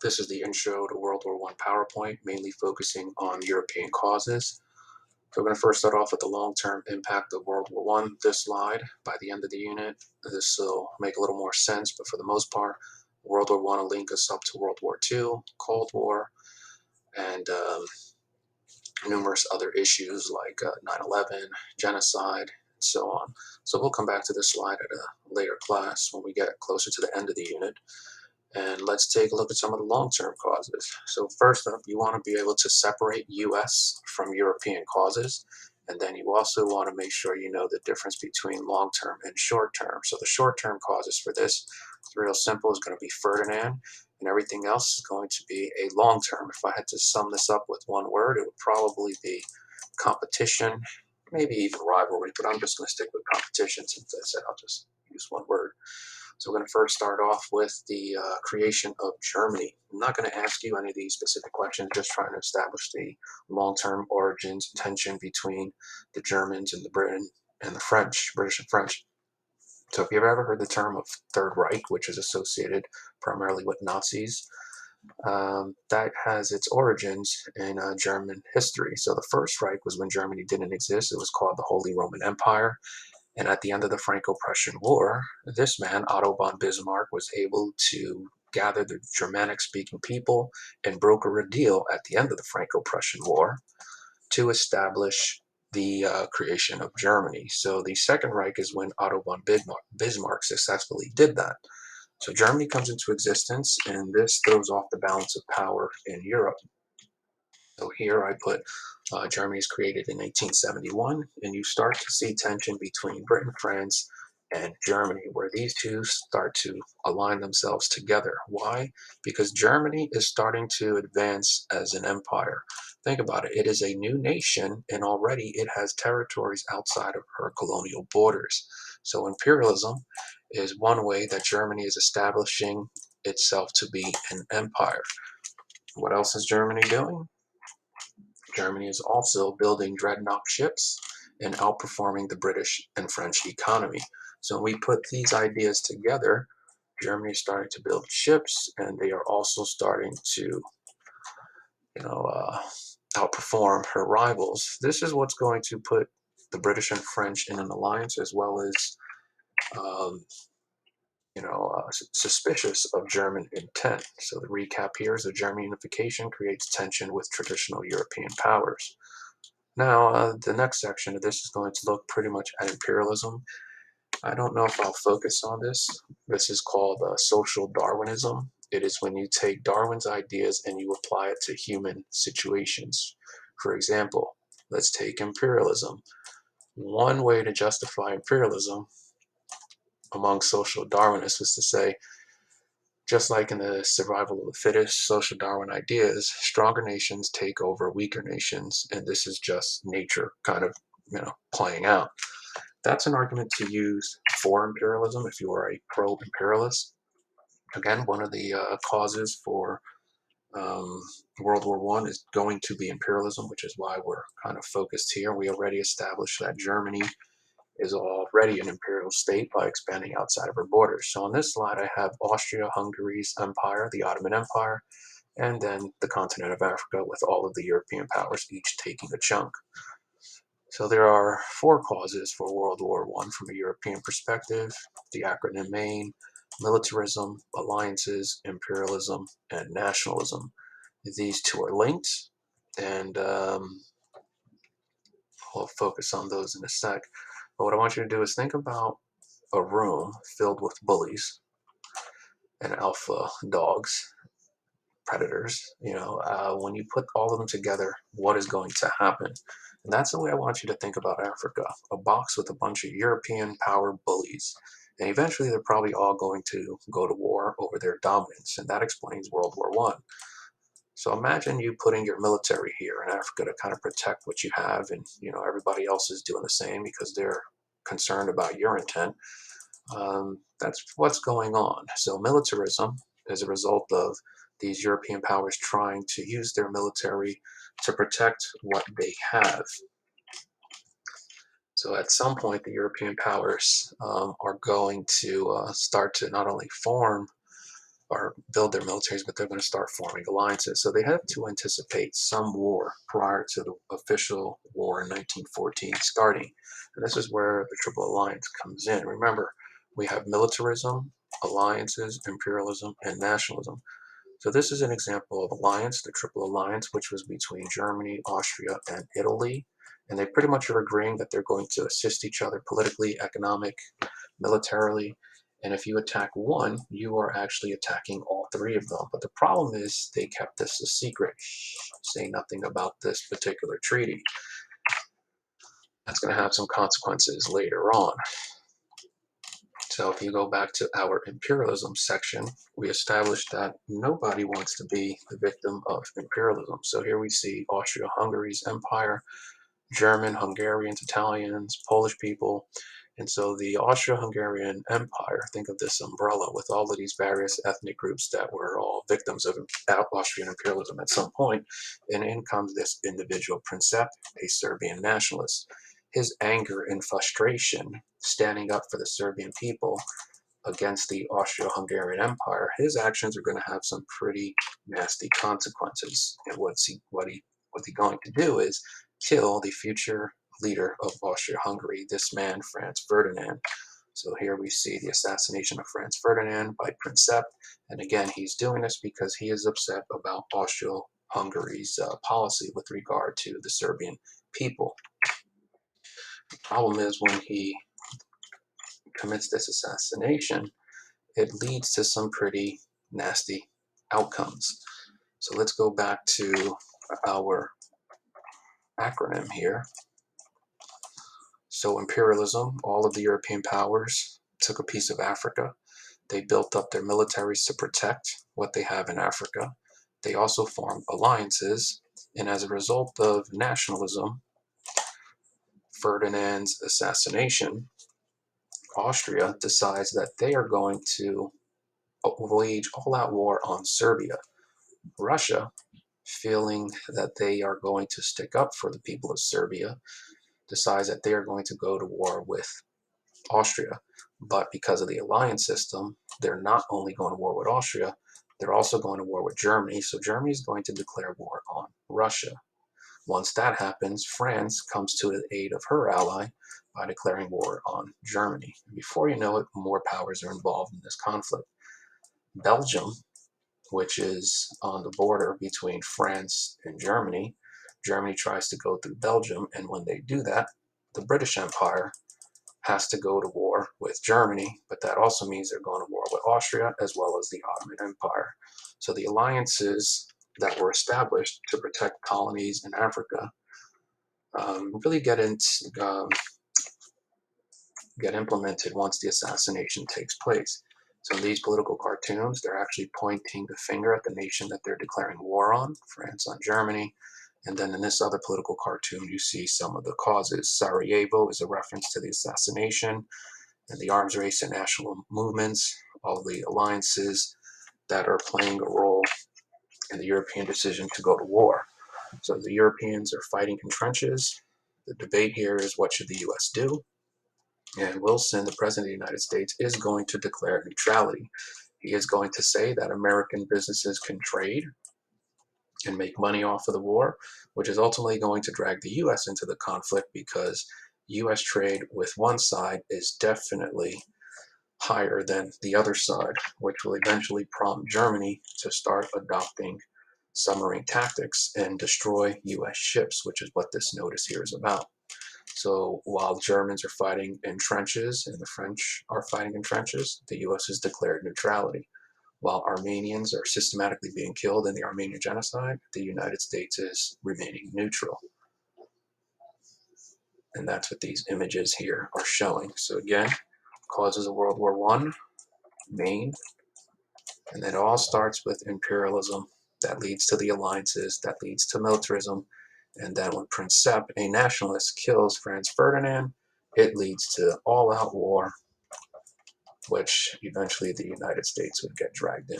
This is the intro to World War I PowerPoint, mainly focusing on European causes. So we're going to first start off with the long-term impact of World War I. This slide, by the end of the unit, this will make a little more sense, but for the most part, World War I will link us up to World War II, Cold War, and numerous other issues like 9/11, genocide, and so on. So we'll come back to this slide at a later class when we get closer to the end of the unit. And let's take a look at some of the long-term causes. So first up, you want to be able to separate US from European causes. And then you also want to make sure you know the difference between long-term and short-term. So the short-term causes for this, it's real simple, is going to be Ferdinand, and everything else is going to be a long-term. If I had to sum this up with one word, it would probably be competition, maybe even rivalry, but I'm just going to stick with competition since I said I'll just use one word. So we're going to first start off with the creation of Germany. I'm not going to ask you any of these specific questions, just trying to establish the long-term origins and tension between the Germans and the Britain and the French, British and French. So if you've ever heard the term of Third Reich, which is associated primarily with Nazis, that has its origins in German history. So the First Reich was when Germany didn't exist. It was called the Holy Roman Empire. And at the end of the Franco-Prussian War, this man, Otto von Bismarck, was able to gather the Germanic-speaking people and broker a deal at the end of the Franco-Prussian War to establish the creation of Germany. So the Second Reich is when Otto von Bismarck successfully did that. So Germany comes into existence, and this throws off the balance of power in Europe. So here I put Germany is created in 1871, and you start to see tension between Britain, France, and Germany, where these two start to align themselves together. Why? Because Germany is starting to advance as an empire. Think about it. It is a new nation, and already it has territories outside of her colonial borders. So imperialism is one way that Germany is establishing itself to be an empire. What else is Germany doing? Germany is also building dreadnought ships and outperforming the British and French economy. So when we put these ideas together, Germany is starting to build ships, and they are also starting to, outperform her rivals. This is what's going to put the British and French in an alliance, as well as, um, suspicious of German intent. So the recap here is that German unification creates tension with traditional European powers. Now, the next section of this is going to look pretty much at imperialism. I don't know if I'll focus on this. This is called Social Darwinism. It is when you take Darwin's ideas and you apply it to human situations. For example, let's take imperialism. One way to justify imperialism among social Darwinists was to say, just like in the survival of the fittest, social Darwin ideas, stronger nations take over weaker nations, and this is just nature kind of, playing out. That's an argument to use for imperialism if you are a pro-imperialist. Again, one of the causes for World War I is going to be imperialism, which is why we're kind of focused here. We already established that Germany is already an imperial state by expanding outside of her borders. So on this slide, I have Austria-Hungary's empire, the Ottoman Empire, and then the continent of Africa with all of the European powers each taking a chunk. So there are four causes for World War I from a European perspective: the acronym MAIN, militarism, alliances, imperialism, and nationalism. These two are linked, and we'll focus on those in a sec. But what I want you to do is think about a room filled with bullies and alpha dogs, predators. When you put all of them together, what is going to happen? And that's the way I want you to think about Africa: a box with a bunch of European power bullies. And eventually, they're probably all going to go to war over their dominance, and that explains World War I. So imagine you putting your military here in Africa to kind of protect what you have, and everybody else is doing the same because they're concerned about your intent. That's what's going on. So militarism is a result of these European powers trying to use their military to protect what they have. So at some point, the European powers are going to start to not only form or build their militaries, but they're going to start forming alliances. So they have to anticipate some war prior to the official war in 1914 starting. And this is where the Triple Alliance comes in. Remember, we have militarism, alliances, imperialism, and nationalism. So this is an example of alliance, the Triple Alliance, which was between Germany, Austria, and Italy. And they pretty much are agreeing that they're going to assist each other politically, economic, militarily. And if you attack one, you are actually attacking all three of them. But the problem is they kept this a secret, saying nothing about this particular treaty. That's going to have some consequences later on. So if you go back to our imperialism section, we established that nobody wants to be the victim of imperialism. So here we see Austria-Hungary's empire, German, Hungarians, Italians, Polish people. And so the Austro-Hungarian Empire, think of this umbrella with all of these various ethnic groups that were all victims of Austrian imperialism at some point. And in comes this individual Princip, a Serbian nationalist. His anger and frustration standing up for the Serbian people against the Austro-Hungarian Empire, his actions are going to have some pretty nasty consequences. And what's he going to do is kill the future leader of Austria-Hungary, this man, Franz Ferdinand. So here we see the assassination of Franz Ferdinand by Princip. And again, he's doing this because he is upset about Austria-Hungary's policy with regard to the Serbian people. The problem is when he commits this assassination, it leads to some pretty nasty outcomes. So let's go back to our acronym here. So imperialism, all of the European powers took a piece of Africa. They built up their militaries to protect what they have in Africa. They also formed alliances, and as a result of nationalism, Ferdinand's assassination, Austria decides that they are going to wage all-out war on Serbia. Russia, feeling that they are going to stick up for the people of Serbia, decides that they are going to go to war with Austria. But because of the alliance system, they're not only going to war with Austria, they're also going to war with Germany. So Germany is going to declare war on Russia. Once that happens, France comes to the aid of her ally by declaring war on Germany. Before you know it, more powers are involved in this conflict. Belgium, which is on the border between France and Germany. Germany tries to go through Belgium, and when they do that, the British Empire has to go to war with Germany, but that also means they're going to war with Austria as well as the Ottoman Empire. So the alliances that were established to protect colonies in Africa really get implemented once the assassination takes place. So in these political cartoons, they're actually pointing the finger at the nation that they're declaring war on, France on Germany. And then in this other political cartoon, you see some of the causes. Sarajevo is a reference to the assassination and the arms race and national movements, all the alliances that are playing a role in the European decision to go to war. So the Europeans are fighting in trenches. The debate here is what should the U.S. do? And Wilson, the President of the United States, is going to declare neutrality. He is going to say that American businesses can trade and make money off of the war, which is ultimately going to drag the U.S. into the conflict because U.S. trade with one side is definitely higher than the other side, which will eventually prompt Germany to start adopting submarine tactics and destroy U.S. ships, which is what this notice here is about. So while Germans are fighting in trenches and the French are fighting in trenches, the U.S. has declared neutrality. While Armenians are systematically being killed in the Armenian genocide, the United States is remaining neutral. And that's what these images here are showing. So again, causes of World War I, main, and it all starts with imperialism that leads to the alliances, that leads to militarism. And then when Princip, a nationalist, kills Franz Ferdinand, it leads to all-out war, which eventually the United States would get dragged in.